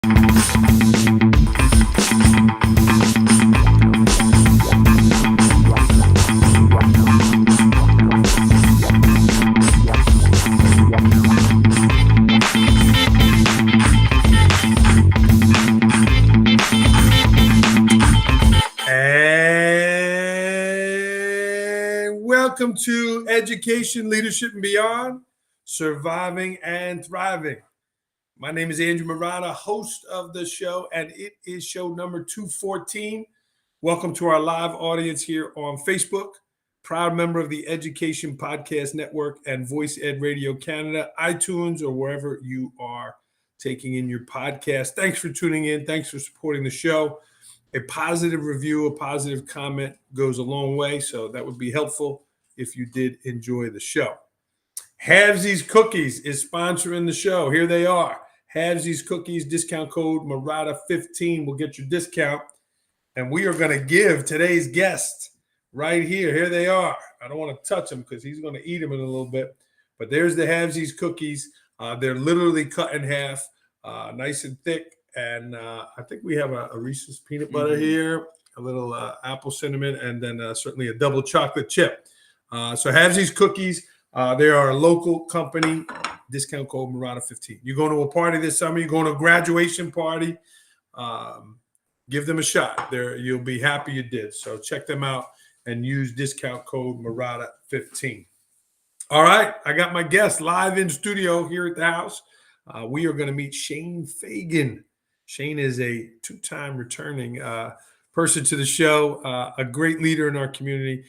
Welcome to Education, Leadership, and Beyond, Surviving and Thriving. My name is Andrew Murata, host of the show, and it is show number 214. Welcome to our live audience here on Facebook, proud member of the Education Podcast Network and Voice Ed Radio Canada, iTunes, or wherever you are taking in your podcast. Thanks for tuning in. Thanks for supporting the show. A positive review, a positive comment goes a long way, so that would be helpful if you did enjoy the show. Halvesies Cookies is sponsoring the show. Here they are. Halvesies Cookies, discount code Murata15 will get your discount. And we are going to give today's guest right here. Here they are. I don't want to touch them because he's going to eat them in a little bit. But there's the Halvesies Cookies. They're literally cut in half, nice and thick. And I think we have a Reese's peanut butter here, a little apple cinnamon, and then certainly a double chocolate chip. So Halvesies Cookies, they are a local company, discount code Murata15. You're going to a party this summer, you're going to a graduation party, give them a shot. You'll be happy you did. So check them out and use discount code Murata15. All right, I got my guest live in studio here at the house. We are going to meet Shane Fagan. Shane is a two-time returning person to the show, a great leader in our community,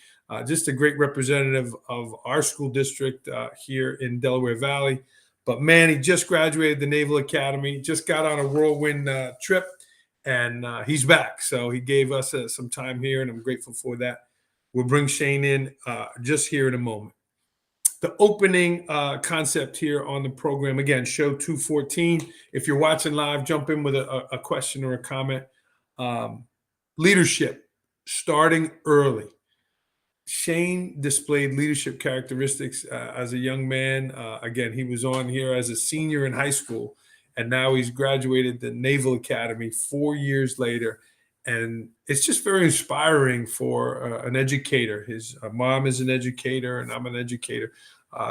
just a great representative of our school district here in Delaware Valley. But man, he just graduated the Naval Academy, just got on a whirlwind trip, and he's back. So he gave us some time here, and I'm grateful for that. We'll bring Shane in just here in a moment. The opening concept here on the program, again, show 214. If you're watching live, jump in with a question or a comment. Leadership, starting early. Shane displayed leadership characteristics as a young man. Again, he was on here as a senior in high school, and now he's graduated the Naval Academy 4 years later. And it's just very inspiring for an educator. His mom is an educator, and I'm an educator,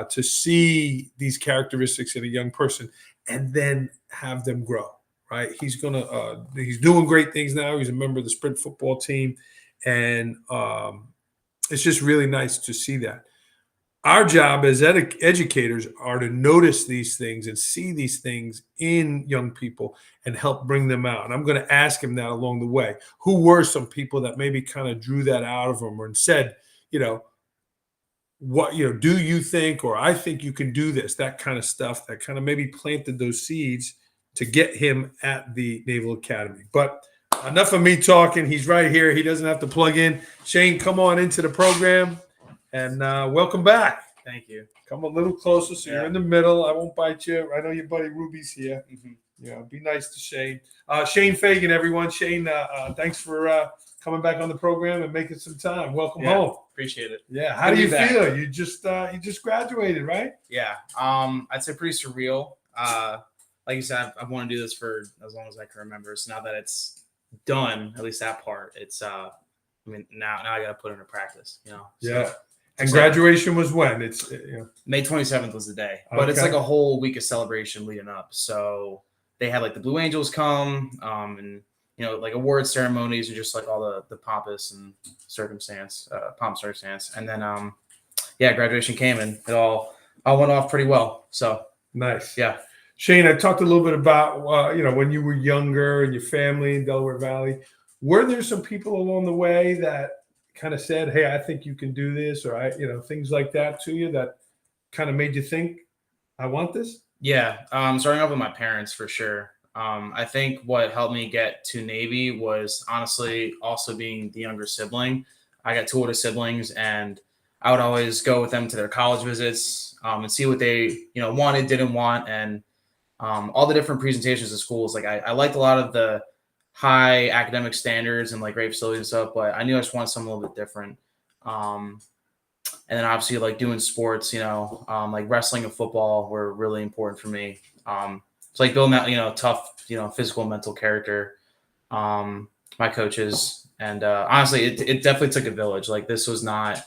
to see these characteristics in a young person and then have them grow, right? He's doing great things now. He's a member of the sprint football team, and it's just really nice to see that. Our job as educators are to notice these things and see these things in young people and help bring them out. And I'm going to ask him that along the way. Who were some people that maybe kind of drew that out of him and said, what, do you think, or I think you can do this, that kind of stuff that kind of maybe planted those seeds to get him at the Naval Academy. But enough of me talking. He's right here. He doesn't have to plug in. Shane, come on into the program. And welcome back. Thank you. Come a little closer so you're in the middle. I won't bite you. I know your buddy Ruby's here. Mm-hmm. Be nice to Shane. Shane Fagan, everyone. Shane, thanks for coming back on the program and making some time. Welcome home. Appreciate it. Yeah. How do you feel? You just graduated, right? Yeah. I'd say pretty surreal. Like you said, I've wanted to do this for as long as I can remember. So now that it's done, at least that part, it's now I got to put it into practice. Yeah. And graduation was when? It's May 27th was the day, but it's like a whole week of celebration leading up. So they had like the Blue Angels come, and like award ceremonies and just like all the pompous and circumstance, and then graduation came and it all went off pretty well. So nice. Yeah. Shane, I talked a little bit about when you were younger and your family in Delaware Valley. Were there some people along the way that kind of said, hey, I think you can do this, or things like that to you that kind of made you think, I want this? Yeah. Starting off with my parents for sure. I think what helped me get to Navy was honestly also being the younger sibling. I got two older siblings, and I would always go with them to their college visits and see what they wanted, didn't want, and all the different presentations at schools. Like I liked a lot of the high academic standards and like great facilities and stuff, but I knew I just wanted something a little bit different. And then obviously like doing sports, like wrestling and football were really important for me. it's like building that, tough, physical and mental character. My coaches, and honestly, it definitely took a village. Like this was not,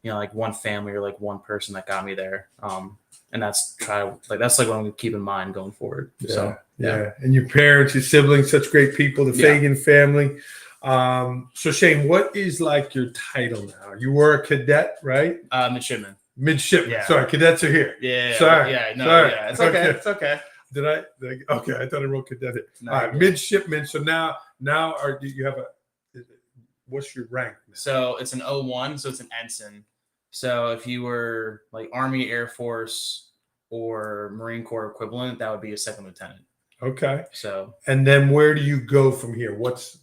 like one family or like one person that got me there. And that's what I'm going to keep in mind going forward. Yeah, So yeah. And your parents, your siblings, such great people, the Fagan family. So Shane, what is like your title now? You were a cadet, right? Midshipman. Midshipman. Yeah. Sorry, cadets are here. Yeah. Sorry. Yeah. No. Sorry. Yeah. It's okay. It's okay. Okay, I thought I wrote cadet here. No, All right, midshipman. So now do you have what's your rank now? So it's an 01, so it's an ensign. So if you were like Army, Air Force, or Marine Corps equivalent, that would be a second lieutenant. Okay. So and then where do you go from here? What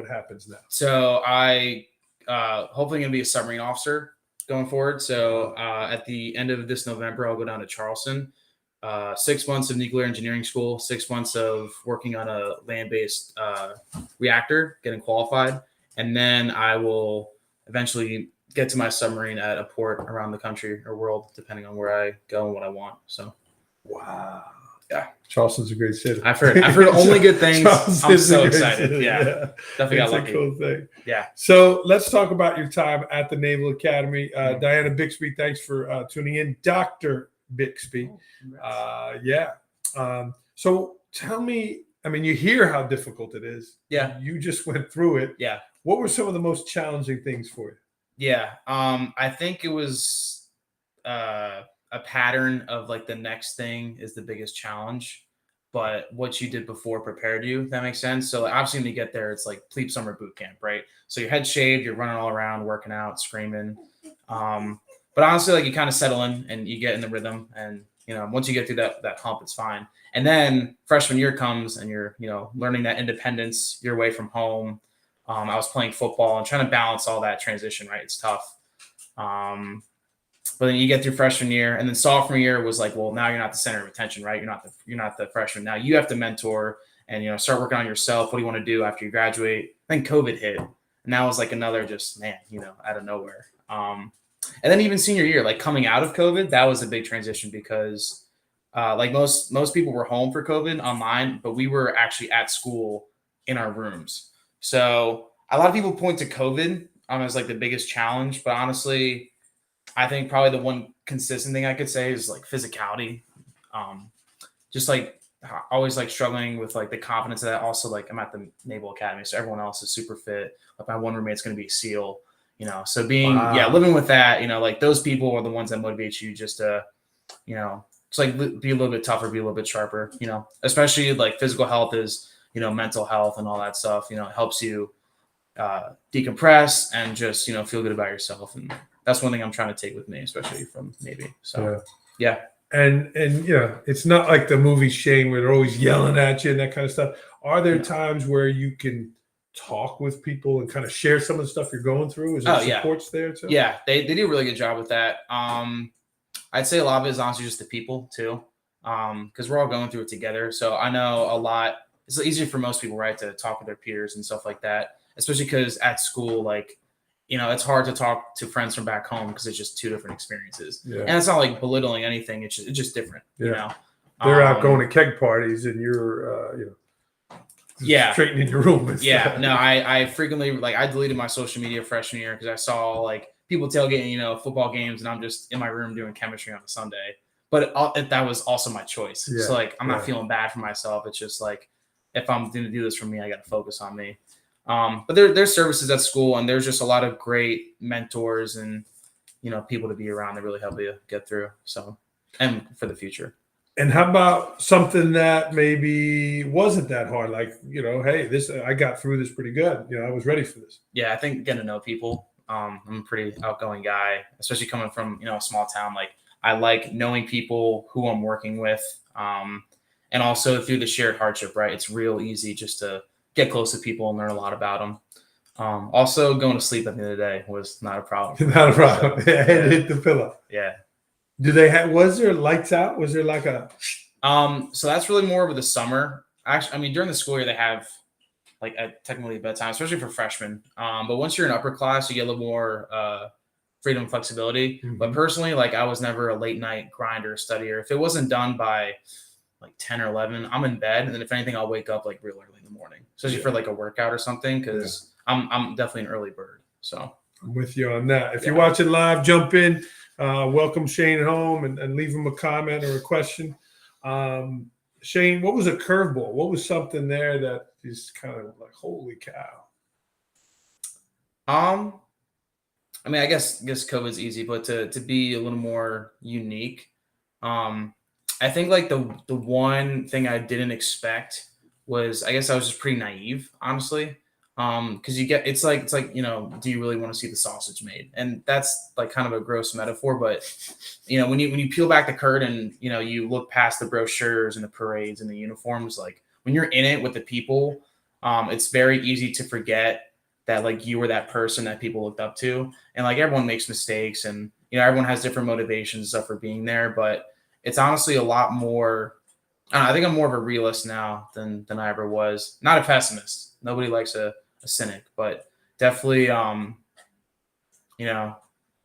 happens now? So I hopefully going to be a submarine officer going forward. So at the end of this November, I'll go down to Charleston. 6 months of nuclear engineering school, 6 months of working on a land-based reactor, getting qualified, and then I will eventually get to my submarine at a port around the country or world, depending on where I go and what I want. So, wow, yeah, Charleston's a great city. I've heard only good things. I'm so excited. City. Yeah, definitely got lucky. It's a cool thing. Yeah. So let's talk about your time at the Naval Academy. Diana Bixby, thanks for tuning in. Dr. Bixby. So tell me, I mean, you hear how difficult it is. Yeah. You just went through it. Yeah. What were some of the most challenging things for you? Yeah. I think it was a pattern of like the next thing is the biggest challenge, but what you did before prepared you, if that makes sense. So like, obviously when you get there, it's like plebe summer boot camp, right? So your head's shaved, you're running all around, working out, screaming. But honestly, like you kind of settle in and you get in the rhythm, and once you get through that hump, it's fine. And then freshman year comes and you're, learning that independence, you're away from home. I was playing football and trying to balance all that transition, right? It's tough. But then you get through freshman year, and then sophomore year was like, well, now you're not the center of attention, right? You're not the freshman. Now you have to mentor and, start working on yourself. What do you want to do after you graduate? Then COVID hit, and that was like another out of nowhere. And then even senior year, like coming out of COVID, that was a big transition because like most people were home for COVID online, but we were actually at school in our rooms. So a lot of people point to COVID as like the biggest challenge, but honestly, I think probably the one consistent thing I could say is like physicality. Just like always like struggling with like the confidence of that. Also, like I'm at the Naval Academy, so everyone else is super fit. Like my one roommate's going to be a SEAL. So living with that, like those people are the ones that motivate you just to, it's like be a little bit tougher, be a little bit sharper, especially like physical health is, mental health and all that stuff, it helps you decompress and just, feel good about yourself. And that's one thing I'm trying to take with me, especially from Navy. So, yeah. And it's not like the movie Shane where they're always yelling at you and that kind of stuff. Are there times where you can talk with people and kind of share some of the stuff you're going through? Is there supports there too? Yeah, they do a really good job with that. I'd say a lot of it is honestly just the people too, because we're all going through it together. So I know a lot. It's easier for most people, right, to talk with their peers and stuff like that, especially because at school, like, it's hard to talk to friends from back home because it's just two different experiences. Yeah. And it's not like belittling anything. It's just different, They're out going to keg parties and you're, straight in your room. I frequently, like, I deleted my social media freshman year because I saw like people tailgating, football games, and I'm just in my room doing chemistry on a Sunday. But that was also my choice. Yeah, so like, I'm not feeling bad for myself. It's just like, if I'm going to do this for me, I got to focus on me. But there's services at school, and there's just a lot of great mentors and, people to be around that really help you get through. So, and for the future. And how about something that maybe wasn't that hard? Like, hey, I got through this pretty good. I was ready for this. Yeah, I think getting to know people. I'm a pretty outgoing guy, especially coming from, a small town. Like, I like knowing people who I'm working with. And also through the shared hardship, right? It's real easy just to get close to people and learn a lot about them. Also, going to sleep at the end of the day was not a problem. Not a problem. So, hit the pillow. Yeah. Was there lights out? Was there like a? So that's really more of the summer. Actually, I mean, during the school year, they have like technically bedtime, especially for freshmen. But once you're in upper class, you get a little more freedom and flexibility. Mm-hmm. But personally, like I was never a late night grinder studier. If it wasn't done by like 10 or 11, I'm in bed. And then if anything, I'll wake up like real early in the morning, especially for like a workout or something. Cause I'm definitely an early bird. So I'm with you on that. If you're watching live, jump in, welcome Shane home and leave him a comment or a question. Shane, what was a curveball? What was something there that is kind of like, holy cow? I mean, I guess COVID's easy, but to be a little more unique, I think like the one thing I didn't expect was, I guess I was just pretty naive, honestly. Because it's like do you really want to see the sausage made? And that's like kind of a gross metaphor, but when you peel back the curtain, you look past the brochures and the parades and the uniforms, like when you're in it with the people, it's very easy to forget that like you were that person that people looked up to, and like everyone makes mistakes, and everyone has different motivations and stuff for being there, but it's honestly a lot more. I think I'm more of a realist now than I ever was. Not a pessimist. Nobody likes a cynic, but definitely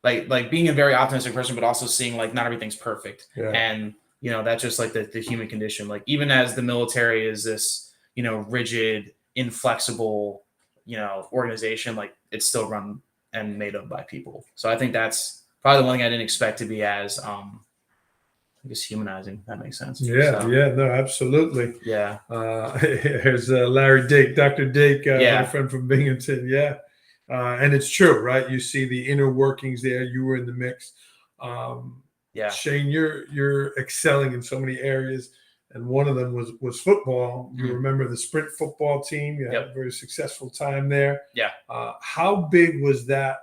like being a very optimistic person, but also seeing like not everything's perfect, and that's just like the human condition. Like even as the military is this rigid, inflexible organization, like it's still run and made up by people. So I think that's probably the one thing I didn't expect to be as I guess humanizing. That makes sense. No, absolutely. Yeah. Here's Larry Dake, Dr. Dake, my friend from Binghamton. And it's true, right? You see the inner workings there. You were in the mix. Shane, you're excelling in so many areas, and one of them was football. You remember the sprint football team? You had a very successful time there. Yeah. How big was that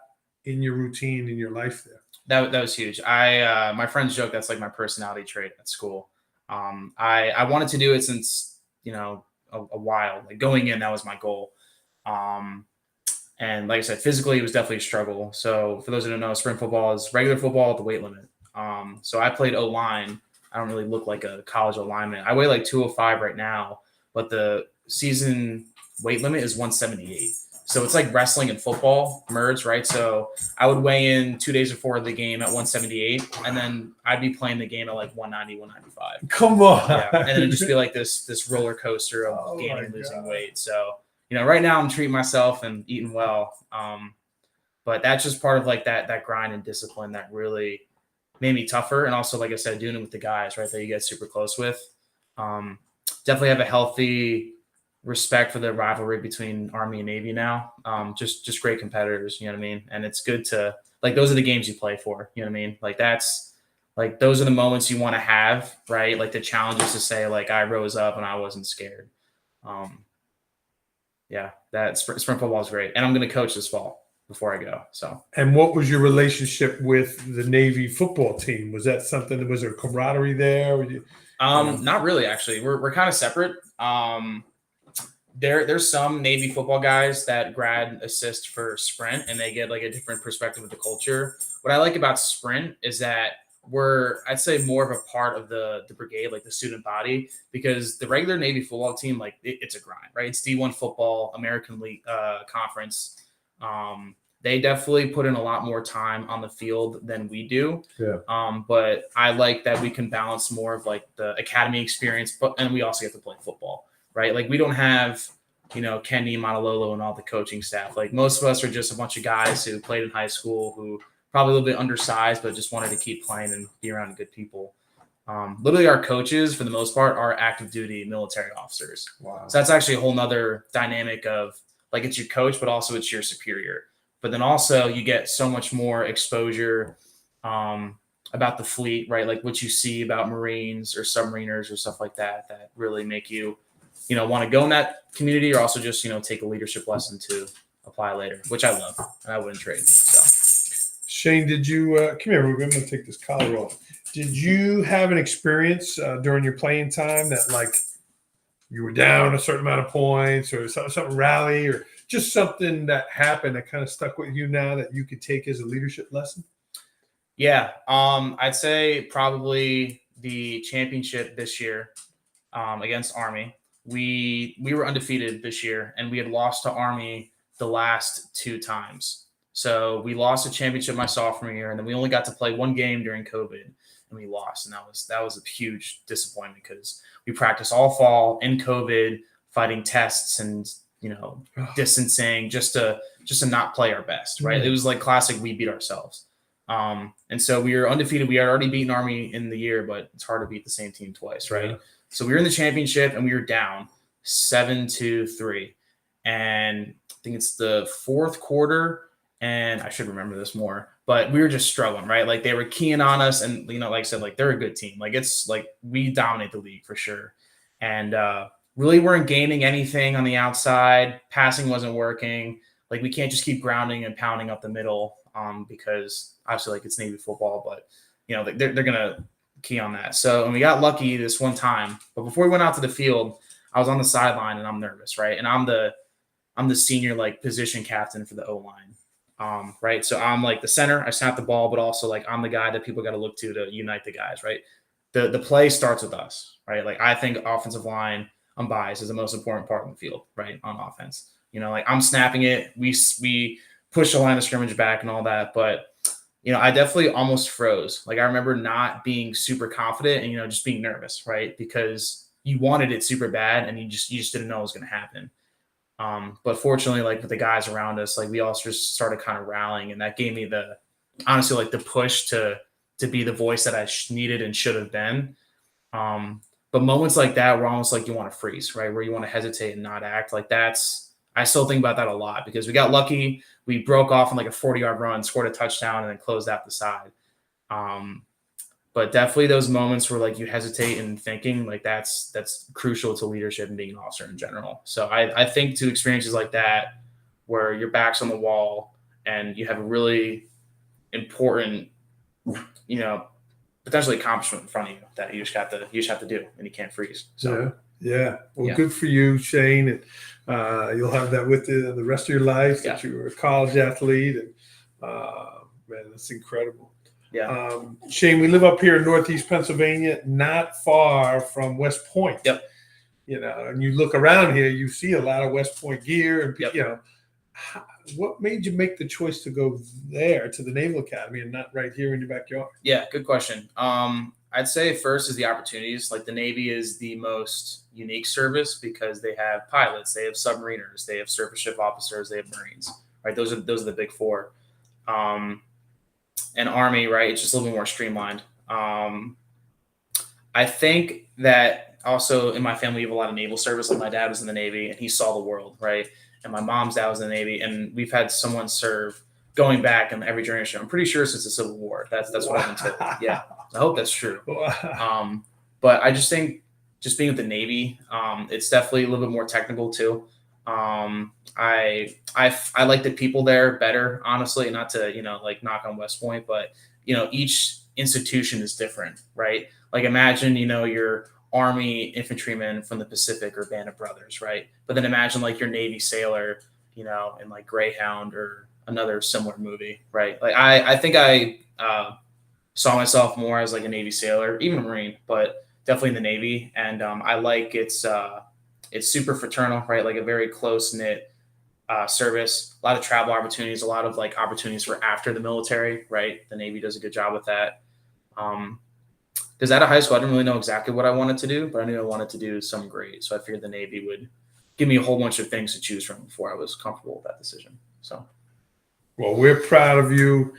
in your routine, in your life there? That was huge. My friends joke that's like my personality trait at school. I wanted to do it since a while. Like going in, that was my goal. And like I said, physically it was definitely a struggle. So for those who don't know, sprint football is regular football at the weight limit. So I played O-line. I don't really look like a college lineman. I weigh like 205 right now, but the season weight limit is 178. So it's like wrestling and football merged, right? So I would weigh in 2 days before the game at 178, and then I'd be playing the game at like 190, 195. Come on. Yeah. And then it'd just be like this roller coaster of gaining and losing weight. So, right now I'm treating myself and eating well. But that's just part of like that grind and discipline that really made me tougher. And also, like I said, doing it with the guys, right, that you get super close with. Definitely have a healthy respect for the rivalry between Army and Navy now. Just great competitors, you know what I mean? And it's good to like, those are the games you play for, you know what I mean? Like that's like, those are the moments you want to have, right? Like the challenges to say like, I rose up and I wasn't scared. That sprint football is great. And I'm going to coach this fall before I go. So, and what was your relationship with the Navy football team? Was that something, was there camaraderie there? Not really, actually. We're kind of separate. There's some Navy football guys that grad assist for sprint and they get like a different perspective of the culture. What I like about sprint is that we're, I'd say, more of a part of the brigade, like the student body, because the regular Navy football team, like it's a grind, right? It's D1 football, American League conference. They definitely put in a lot more time on the field than we do. But I like that we can balance more of like the academy experience, and we also get to play football, right? Like we don't have, Kenny, Montalolo, and all the coaching staff. Like most of us are just a bunch of guys who played in high school who probably a little bit undersized, but just wanted to keep playing and be around good people. Literally our coaches, for the most part, are active duty military officers. Wow. So that's actually a whole nother dynamic of like, it's your coach, but also it's your superior. But then also you get so much more exposure about the fleet, right? Like what you see about Marines or submariners or stuff like that, that really make you, want to go in that community, or also just, take a leadership lesson to apply later, which I love and I wouldn't trade. So. Shane, did you come here? I'm going to take this collar off. Did you have an experience during your playing time that like you were down a certain amount of points, or something rally, or just something that happened that kind of stuck with you now that you could take as a leadership lesson? Yeah. I'd say probably the championship this year against Army. We were undefeated this year, and we had lost to Army the last 2 times. So we lost a championship my sophomore year, and then we only got to play one game during COVID. And and we lost. And that was a huge disappointment because we practiced all fall in COVID, fighting tests and, distancing just to not play our best, right? Mm. It was like classic, we beat ourselves. And so we were undefeated. We had already beaten Army in the year, but it's hard to beat the same team twice, right? Yeah. So we were in the championship and we were down 7-3. And I think it's the fourth quarter, and I should remember this more, but we were just struggling, right? Like they were keying on us, and like I said, like they're a good team. Like it's like we dominate the league for sure. And really weren't gaining anything on the outside. Passing wasn't working. Like we can't just keep grounding and pounding up the middle because obviously like it's Navy football, but they're gonna key on that. So and we got lucky this one time, but before we went out to the field, I was on the sideline and I'm nervous, right? And I'm the senior like position captain for the O-line. Right. So I'm like the center, I snap the ball, but also like I'm the guy that people got to look to unite the guys, right? The play starts with us, right? Like I think offensive line, I'm biased, is the most important part of the field, right? On offense. Like I'm snapping it. We push the line of scrimmage back and all that. But, I definitely almost froze. Like I remember not being super confident and, just being nervous, right? Because you wanted it super bad and you just didn't know what was going to happen. But fortunately, like with the guys around us, like we all just started kind of rallying, and that gave me honestly, like the push to be the voice that I needed and should have been. But moments like that were almost like you want to freeze, right? Where you want to hesitate and not act. Like I still think about that a lot because we got lucky. We broke off on like a 40-yard run, scored a touchdown, and then closed out the side. But definitely those moments where like you hesitate and thinking, like that's crucial to leadership and being an officer in general. So I think to experiences like that, where your back's on the wall and you have a really important, potentially accomplishment in front of you that you just have to do, and you can't freeze. So yeah. Well, good for you, Shane. And you'll have that with you the rest of your life that you were a college athlete, and man, that's incredible. Yeah. Shane, we live up here in Northeast Pennsylvania, not far from West Point. Yep. And you look around here, you see a lot of West Point gear, and what made you make the choice to go there to the Naval Academy and not right here in your backyard? Yeah, good question. I'd say first is the opportunities. Like the Navy is the most unique service because they have pilots, they have submariners, they have surface ship officers, they have Marines, right? Those are the big four. And Army, right? It's just a little bit more streamlined. I think that also in my family, we have a lot of naval service. Like my dad was in the Navy and he saw the world, right? And my mom's dad was in the Navy, and we've had someone serve going back in every generation. I'm pretty sure since the Civil War. That's what I've been told. Yeah, I hope that's true. But I just think just being with the Navy, it's definitely a little bit more technical too. I like the people there better, honestly, not to, like knock on West Point, but, each institution is different, right? Like imagine, your Army infantryman from the Pacific or Band of Brothers, right? But then imagine like your Navy sailor, in like Greyhound or another similar movie, right? Like I think I saw myself more as like a Navy sailor, even a Marine, but definitely in the Navy. And I like it's super fraternal, right? Like a very close knit service, a lot of travel opportunities, a lot of like opportunities for after the military, right? The Navy does a good job with that. Because out of high school, I didn't really know exactly what I wanted to do, but I knew I wanted to do something great. So I figured the Navy would give me a whole bunch of things to choose from before I was comfortable with that decision. So, well, we're proud of you,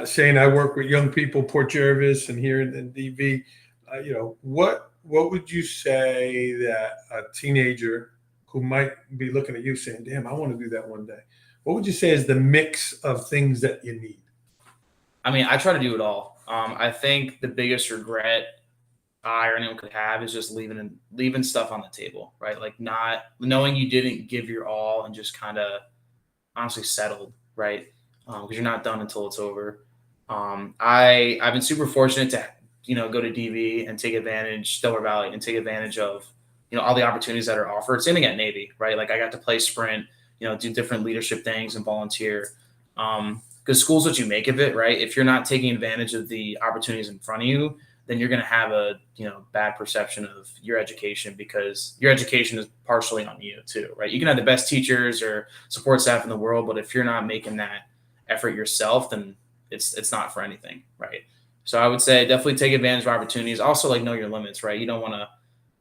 Shane. I work with young people, Port Jervis, and here in DV. What would you say that a teenager who might be looking at you saying, "Damn, I want to do that one day"? What would you say is the mix of things that you need? I mean, I try to do it all. I think the biggest regret I or anyone could have is just leaving stuff on the table, right? Like not knowing you didn't give your all and just kind of honestly settled, right? Because you're not done until it's over. I've been super fortunate to go to DV and take advantage, Delaware Valley, and take advantage of all the opportunities that are offered. Same thing at Navy, right? Like I got to play sprint, do different leadership things and volunteer. Because school's what you make of it, right? If you're not taking advantage of the opportunities in front of you, then you're going to have a bad perception of your education, because your education is partially on you too, right? You can have the best teachers or support staff in the world, but if you're not making that effort yourself, then it's not for anything, right? So I would say definitely take advantage of opportunities. Also, like, know your limits, right? You don't want to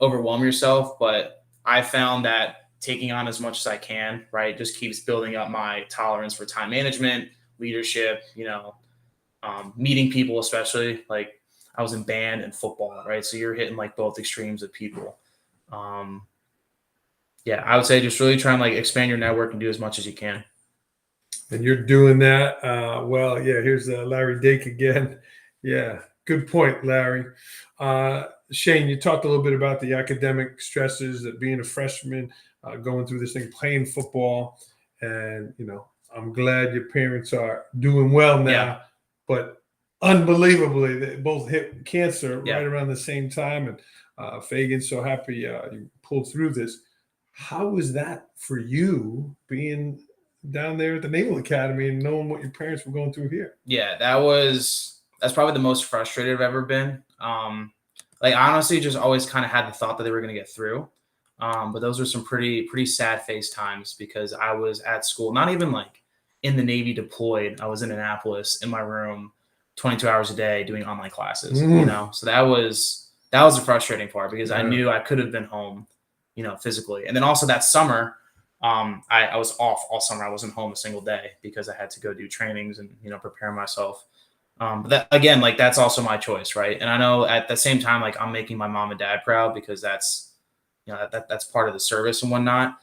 overwhelm yourself, but I found that taking on as much as I can, right, just keeps building up my tolerance for time management, leadership, meeting people, especially like I was in band and football, right? So you're hitting like both extremes of people. Um, yeah, I would say just really try and like expand your network and do as much as you can. And you're doing that. Well, yeah, here's Larry Dake again. Yeah, good point, Larry. Shane, you talked a little bit about the academic stresses that being a freshman, going through this thing, playing football. And, I'm glad your parents are doing well now. Yeah. But unbelievably, they both hit cancer Yeah. right around the same time. And Fagan, so happy you pulled through this. How was that for you being down there at the Naval Academy and knowing what your parents were going through here? Yeah, that's probably the most frustrated I've ever been. Like, honestly, just always kind of had the thought that they were going to get through. But those were some pretty sad face times because I was at school, not even like in the Navy deployed. I was in Annapolis in my room 22 hours a day doing online classes, So that was the frustrating part because I knew I could have been home, physically. And then also that summer, I was off all summer. I wasn't home a single day because I had to go do trainings and, prepare myself. But that, again, like, that's also my choice, right? And I know at the same time, like, I'm making my mom and dad proud because that's, that's part of the service and whatnot.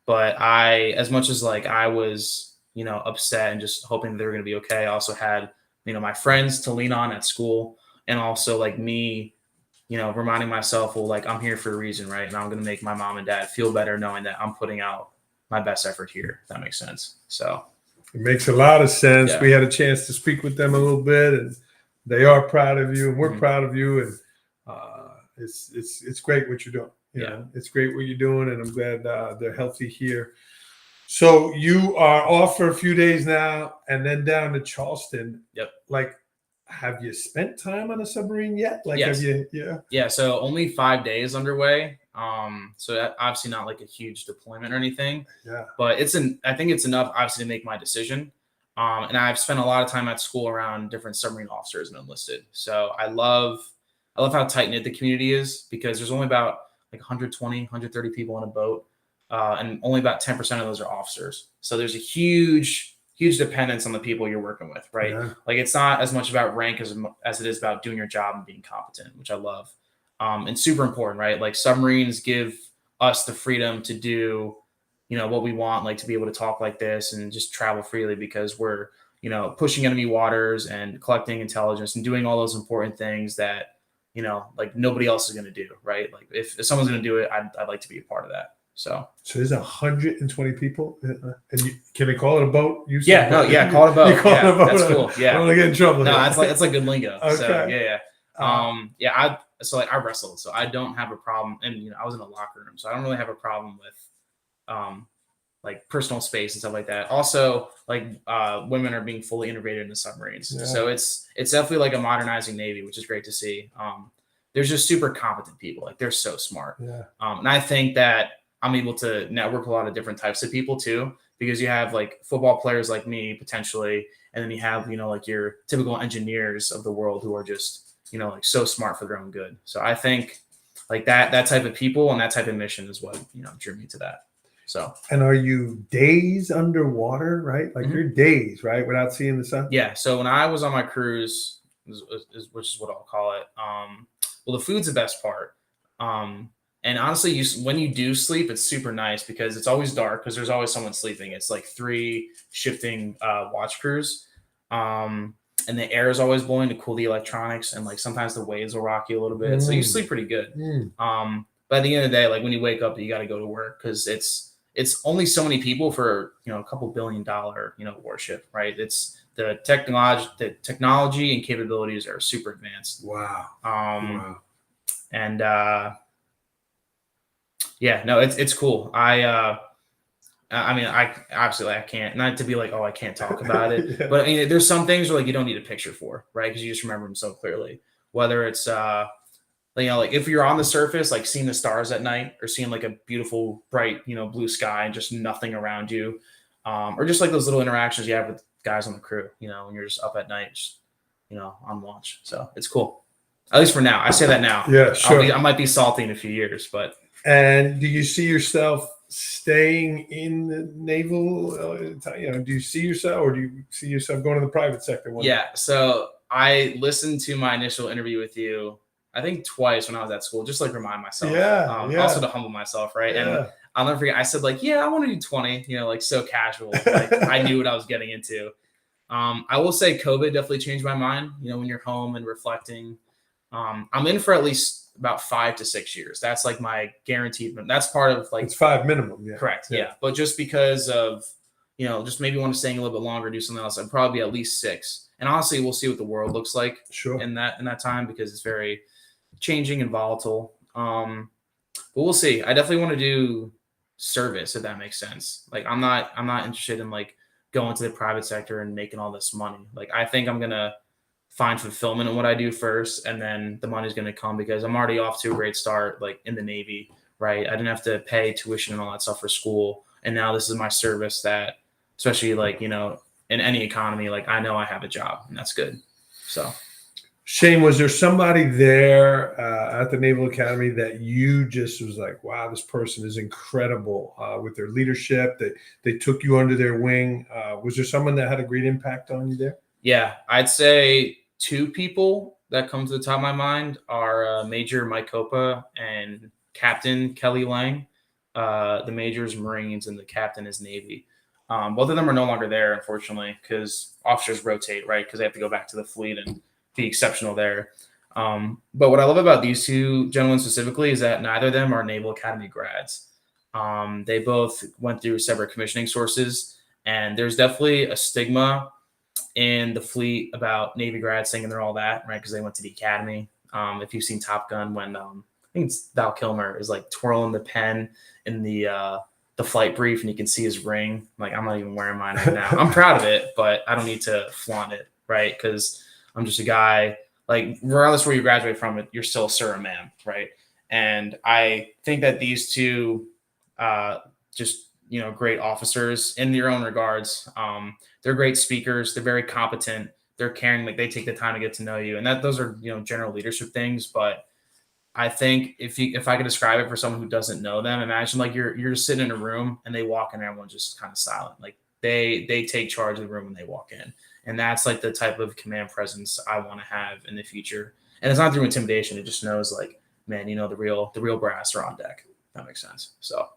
But as much as like I was, upset and just hoping they were going to be okay, I also had, my friends to lean on at school, and also like me, reminding myself, well, like, I'm here for a reason, right? And I'm going to make my mom and dad feel better knowing that I'm putting out my best effort here, if that makes sense. So it makes a lot of sense. Yeah. We had a chance to speak with them a little bit, and they are proud of you, and we're proud of you. And it's great what you're doing. You know, it's great what you're doing, and I'm glad they're healthy here. So you are off for a few days now, and then down to Charleston. Yep. Like, have you spent time on a submarine yet? Like, Yes. have you? Yeah. Yeah. So only 5 days underway. So that obviously not like a huge deployment or anything. Yeah. But I think it's enough, obviously, to make my decision. And I've spent a lot of time at school around different submarine officers and enlisted. So I love how tight knit the community is because there's only about like 120, 130 people on a boat. And only about 10% of those are officers. So there's a huge dependence on the people you're working with, right? Yeah. Like, it's not as much about rank as it is about doing your job and being competent, which I love. And super important, right? Like, submarines give us the freedom to do, what we want, like to be able to talk like this and just travel freely because we're, pushing enemy waters and collecting intelligence and doing all those important things that, like, nobody else is going to do, right? Like, if someone's going to do it, I'd like to be a part of that. So there's 120 people, and can they call it a boat? Call it a boat. You call it a boat. That's cool. Yeah, I don't want to get in trouble. No, that's like good lingo. Okay. So yeah. I wrestled, so I don't have a problem, and I was in a locker room, so I don't really have a problem with like personal space and stuff like that. Also, like women are being fully integrated into submarines, so it's definitely like a modernizing Navy, which is great to see. There's just super competent people, like they're so smart. And I think that I'm able to network with a lot of different types of people too, because you have like football players like me potentially, and then you have, like your typical engineers of the world who are just, like so smart for their own good. So I think like that type of people and that type of mission is what, drew me to that. So. And are you days underwater, right? Like you're days, right? Without seeing the sun? Yeah. So when I was on my cruise, which is what I'll call it. Well, the food's the best part. And honestly, when you do sleep, it's super nice because it's always dark because there's always someone sleeping. It's like 3 shifting watch crews. And the air is always blowing to cool the electronics. And like sometimes the waves will rock you a little bit. So you sleep pretty good. But at the end of the day, like when you wake up, you got to go to work because it's only so many people for, a couple $1 billion, warship, right? It's the technology and capabilities are super advanced. Wow. And yeah, no, it's cool. I mean, I obviously I can't, not to be like, oh, I can't talk about it, but I mean, there's some things where like you don't need a picture for, right? Because you just remember them so clearly. Whether it's like if you're on the surface, like seeing the stars at night, or seeing like a beautiful, bright, blue sky and just nothing around you, or just like those little interactions you have with guys on the crew, when you're just up at night, just, on launch. So it's cool. At least for now. I say that now. Yeah, sure. I might be salty in a few years, but. And do you see yourself staying in the naval? Do you see yourself, or do you see yourself going to the private sector? Yeah. So I listened to my initial interview with you, I think twice when I was at school, just like remind myself. Also to humble myself, right? Yeah. And I'll never forget. I said like, yeah, I want to do 20. Like so casual. Like I knew what I was getting into. I will say COVID definitely changed my mind. When you're home and reflecting, I'm in for at least about 5 to 6 years. That's like my guaranteed. That's part of like it's 5 minimum. Yeah. Correct. Yeah. But just because of, just maybe want to stay a little bit longer, do something else, I'd probably be at least 6. And honestly, we'll see what the world looks like in that time, because it's very changing and volatile. But we'll see. I definitely want to do service, if that makes sense. Like I'm not interested in like going to the private sector and making all this money. Like I think I'm gonna find fulfillment in what I do first, and then the money's gonna come, because I'm already off to a great start, like in the Navy, right? I didn't have to pay tuition and all that stuff for school, and now this is my service that, especially like in any economy, like I know I have a job, and that's good. So. Shane, was there somebody there at the Naval Academy that you just was like, wow, this person is incredible with their leadership? They took you under their wing. Was there someone that had a great impact on you there? Yeah, I'd say 2 people that come to the top of my mind are Major Mike Copa and Captain Kelly Lang. The major is Marines and the captain is Navy. Both of them are no longer there, unfortunately, because officers rotate, right? Because they have to go back to the fleet and be exceptional there. But what I love about these 2 gentlemen specifically is that neither of them are Naval Academy grads. They both went through separate commissioning sources, and there's definitely a stigma in the fleet about Navy grads thinking they're all that, right? Because they went to the academy. If you've seen Top Gun, when I think it's Val Kilmer is like twirling the pen in the flight brief, and you can see his ring. Like I'm not even wearing mine right now. I'm proud of it, but I don't need to flaunt it, right? Because I'm just a guy, like regardless where you graduate from, you're still a sir and ma'am, right? And I think that these 2 just, great officers in their own regards. They're great speakers. They're very competent. They're caring. Like they take the time to get to know you. And those are, general leadership things. But I think if I could describe it for someone who doesn't know them, imagine like you're just sitting in a room and they walk in and everyone's just kind of silent. Like they take charge of the room when they walk in. And that's like the type of command presence I want to have in the future. And it's not through intimidation. It just knows like, man, the real brass are on deck. That makes sense. So.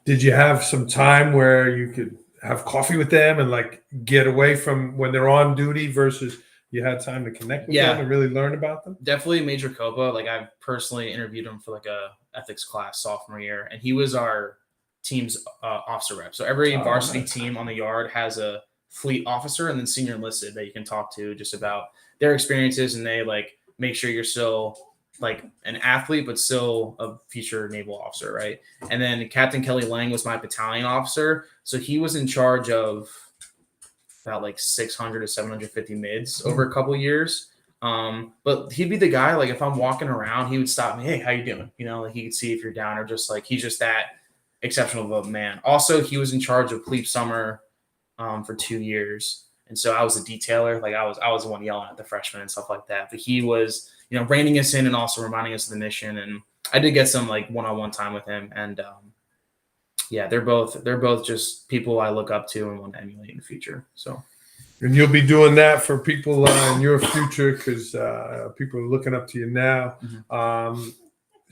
Did you have some time where you could have coffee with them and like get away from when they're on duty versus you had time to connect with them and really learn about them? Definitely Major Copa. Like I've personally interviewed him for like a ethics class sophomore year, and he was our team's officer rep. So every varsity team on the yard has a fleet officer and then senior enlisted that you can talk to just about their experiences, and they like make sure you're still like an athlete, but still a future naval officer, right? And then Captain Kelly Lang was my battalion officer. So he was in charge of about like 600 to 750 mids over a couple of years. But he'd be the guy, like if I'm walking around, he would stop me. Hey, how you doing? Like he could see if you're down, or just like, he's just that exceptional of a man. Also, he was in charge of Plebe Summer for 2 years. And so I was a detailer. Like I was the one yelling at the freshmen and stuff like that. But he was, reining us in and also reminding us of the mission. And I did get some like one-on-one time with him. And they're both just people I look up to and want to emulate in the future. So. And you'll be doing that for people in your future, because people are looking up to you now. Mm-hmm.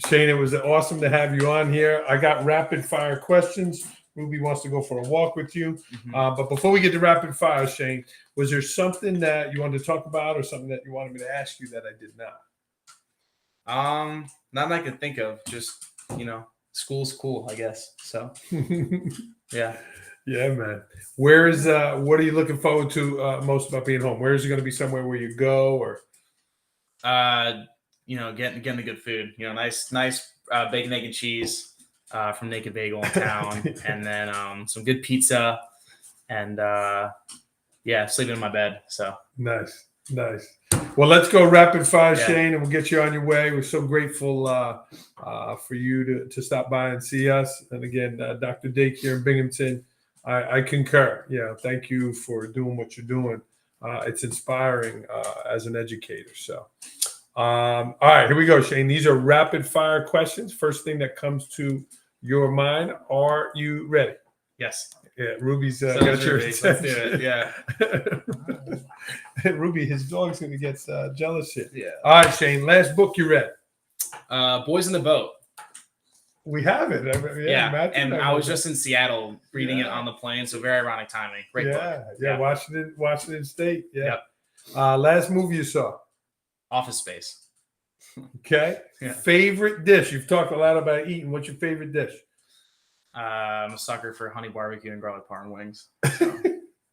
Shane, it was awesome to have you on here. I got rapid fire questions. Ruby wants to go for a walk with you. Mm-hmm. But before we get to rapid fire, Shane, was there something that you wanted to talk about or something that you wanted me to ask you that I did not? Not that I can think of. Just, school's cool, I guess. So, yeah. Yeah, man. Where is what are you looking forward to most about being home? Where is it going to be somewhere where you go, or getting the good food, nice bacon, egg, and cheese from Naked Bagel in town, and then some good pizza, and sleeping in my bed. So nice. Well, let's go rapid fire, Shane, and we'll get you on your way. We're so grateful for you to stop by and see us. And again, Dr. Dake here in Binghamton, I concur. Yeah, thank you for doing what you're doing It's inspiring as an educator. So, all right, here we go, Shane. These are rapid fire questions. First thing that comes to your mind. Are you ready? Yes. Yeah, Ruby's So got is your Ruby. Let's do attention. it. Yeah. Ruby, his dog's going to get jealous here. Yeah. All right, Shane, last book you read. Boys in the Boat. We have it. Yeah. Matthew And I I read was that. just in Seattle reading it Yeah. on the plane. So very ironic timing. Great book. Yeah. Washington State. Yeah. Yep. Last movie you saw. Office Space. Okay. Yeah. Favorite dish. You've talked a lot about eating. What's your favorite dish? I'm a sucker for honey barbecue and garlic parm wings. So,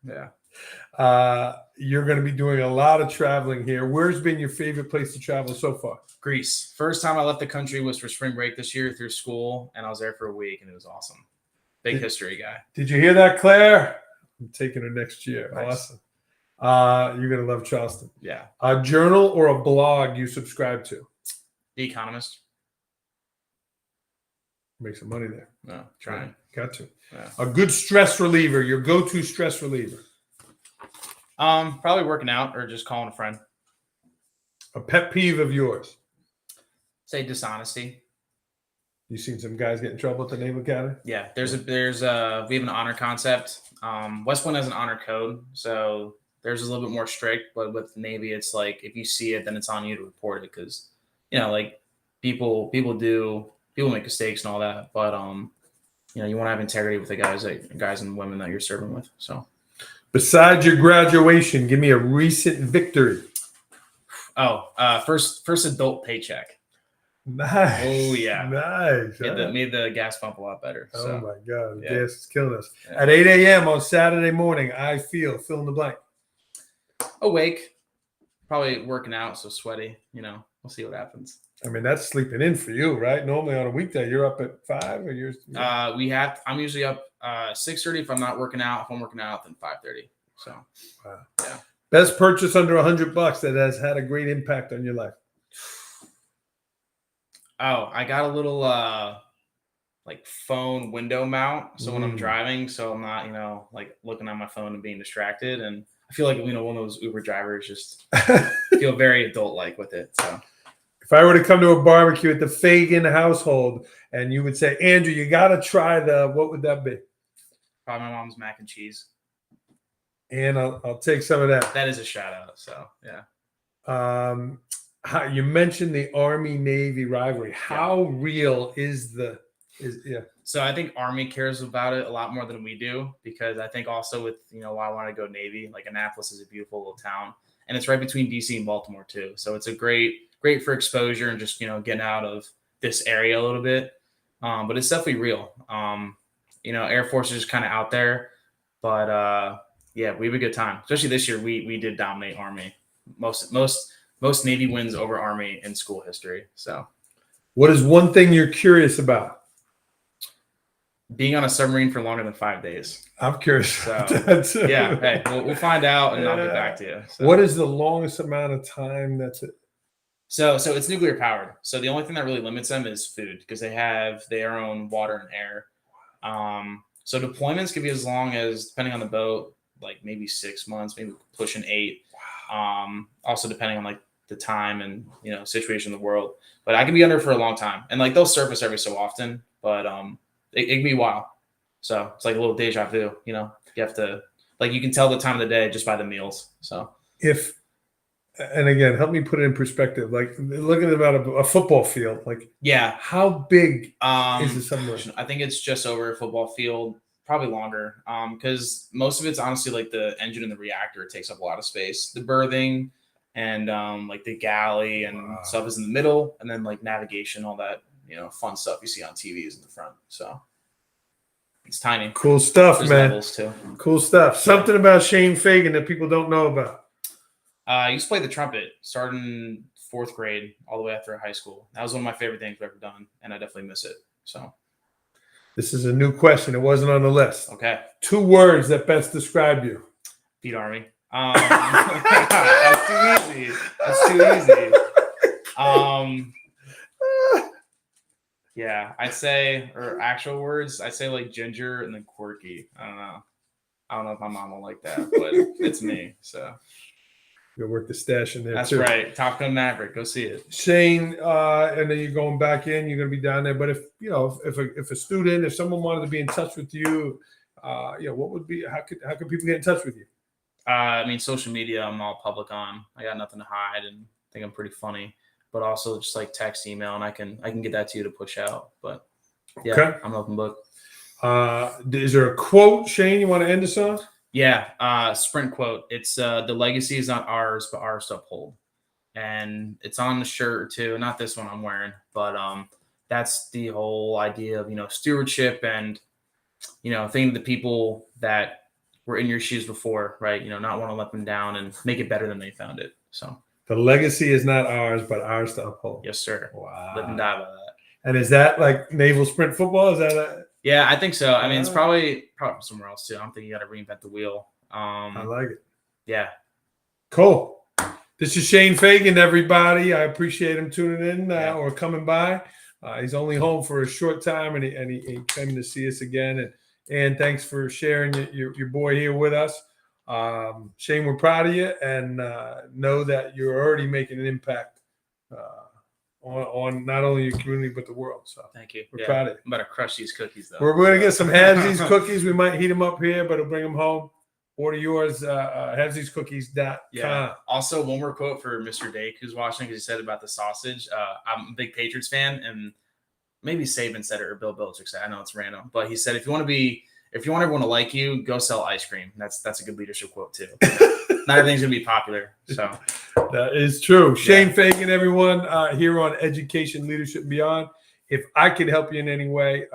yeah. You're going to be doing a lot of traveling here. Where's been your favorite place to travel so far? Greece. First time I left the country was for spring break this year through school, and I was there for a week, and it was awesome. Big history guy. Did you hear that, Claire? I'm taking her next year. Nice. Awesome. You're going to love Charleston. Yeah. A journal or a blog you subscribe to? The Economist. Make some money there. No, trying. Got to. Yeah. A good stress reliever, your go-to stress reliever. Probably working out or just calling a friend. A pet peeve of yours. Say dishonesty. You seen some guys get in trouble at the Naval Academy? Yeah, we have an honor concept. West Point has an honor code, so there's a little bit more strict. But with Navy, it's like if you see it, then it's on you to report it because like people make mistakes and all that. But you want to have integrity with the guys and women that you're serving with. So, besides your graduation, give me a recent victory. First adult paycheck. Nice. Oh yeah. Nice. Made the gas pump a lot better. Oh So. my God. The Yeah. gas is killing us. Yeah. At 8 a.m. on Saturday morning, I fill in the blank. Awake. Probably working out, so sweaty. We'll see what happens. I mean, that's sleeping in for you, right? Normally on a weekday, you're up at 5 or you're I'm usually up 6:30 if I'm not working out. If I'm working out, then 5:30. So wow. Yeah. Best purchase under $100 that has had a great impact on your life. Oh, I got a little like phone window mount. So when I'm driving, so I'm not, like looking at my phone and being distracted. And I feel like, one of those Uber drivers just feel very adult-like with it. So if I were to come to a barbecue at the Fagan household and you would say, Andrew, you got to try what would that be? Probably my mom's mac and cheese. And I'll take some of that. That is a shout out. So, yeah. You mentioned the Army-Navy rivalry. How real is So I think Army cares about it a lot more than we do because I think also with, why I want to go Navy, like Annapolis is a beautiful little town and it's right between DC and Baltimore too. So it's a great for exposure and just, getting out of this area a little bit. But it's definitely real. Air Force is just kind of out there, but yeah, we have a good time. Especially this year, we did dominate Army. Most Navy wins over Army in school history. So, what is one thing you're curious about? Being on a submarine for longer than 5 days. I'm curious. So, yeah, hey, we'll find out, and I'll get back to you. So. What is the longest amount of time that's it? So it's nuclear powered. So the only thing that really limits them is food because they have their own water and air. So deployments can be as long as, depending on the boat, like maybe 6 months, maybe pushing 8. Wow. Also depending on like the time and situation in the world, but I can be under for a long time and like they'll surface every so often, but it can be a while. So it's like a little deja vu, you have to, like, you can tell the time of the day just by the meals. So and again, help me put it in perspective, like looking about a football field, like, yeah, how big is the submarine? I think it's just over a football field, probably longer. Because most of it's honestly like the engine and the reactor takes up a lot of space. The berthing and like the galley and stuff is in the middle, and then like navigation, all that fun stuff you see on TV is in the front. So it's tiny. Cool stuff. There's man. Levels too. Cool stuff. Something about Shane Fagan that people don't know about. I used to play the trumpet, starting 4th grade all the way after high school. That was one of my favorite things I've ever done, and I definitely miss it. So this is a new question. It wasn't on the list. Okay. 2 words that best describe you. Beat Army. That's too easy. Yeah, I'd say, or actual words, I'd say like ginger and then quirky. I don't know. I don't know if my mom will like that, but it's me. So You'll work the stash in there. that's too. right. Top Gun Maverick. Go see it. Shane, and then you're going back in. You're going to be down there. But if a student, if someone wanted to be in touch with you, what would be? How could people get in touch with you? I mean, social media. I'm all public on. I got nothing to hide, and I think I'm pretty funny. But also just like text, email, and I can get that to you to push out. But yeah, Okay. I'm an open book. Is there a quote, Shane, you want to end us on? Yeah, sprint quote. It's the legacy is not ours, but ours to uphold. And it's on the shirt too. Not this one I'm wearing, but that's the whole idea of, stewardship and, thinking of the people that were in your shoes before, right? Not want to let them down and make it better than they found it. So the legacy is not ours, but ours to uphold. yes, sir. Wow. Live and die by that. And is that like Naval sprint football? Is that a... Yeah, I think so. I mean, it's probably somewhere else too. I don't think you got to reinvent the wheel. I like it. Yeah. Cool. This is Shane Fagan, everybody. I appreciate him tuning in or coming by. He's only home for a short time, and he came to see us again. And thanks for sharing your boy here with us. Shane, we're proud of you, and know that you're already making an impact on not only your community but the world. So thank you. We're proud of you. I'm about to crush these cookies though. We're going to get some Havesies cookies. We might heat them up here, but we'll bring them home. Order yours, havesiescookies.com. Yeah. Also, one more quote for Mr. Dake, who's watching, because he said about the sausage. I'm a big Patriots fan, and maybe Saban said it or Bill Belichick said it. I know it's random, but he said if you want everyone to like you, go sell ice cream. That's a good leadership quote too. Not everything's gonna be popular, so that is true. Shane Fagan, everyone, here on Education, Leadership, and Beyond. If I could help you in any way,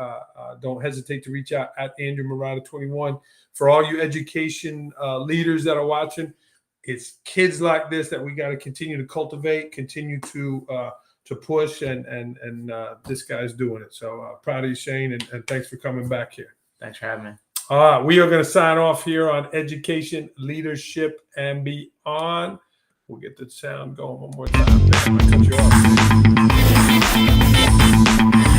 don't hesitate to reach out at Andrew Murata 21. For all you education leaders that are watching, it's kids like this that we got to continue to cultivate, continue to push, and this guy's doing it. So proud of you, Shane, and thanks for coming back here. Thanks for having me. We are going to sign off here on Education, Leadership, and Beyond. We'll get the sound going one more time. I cut you off.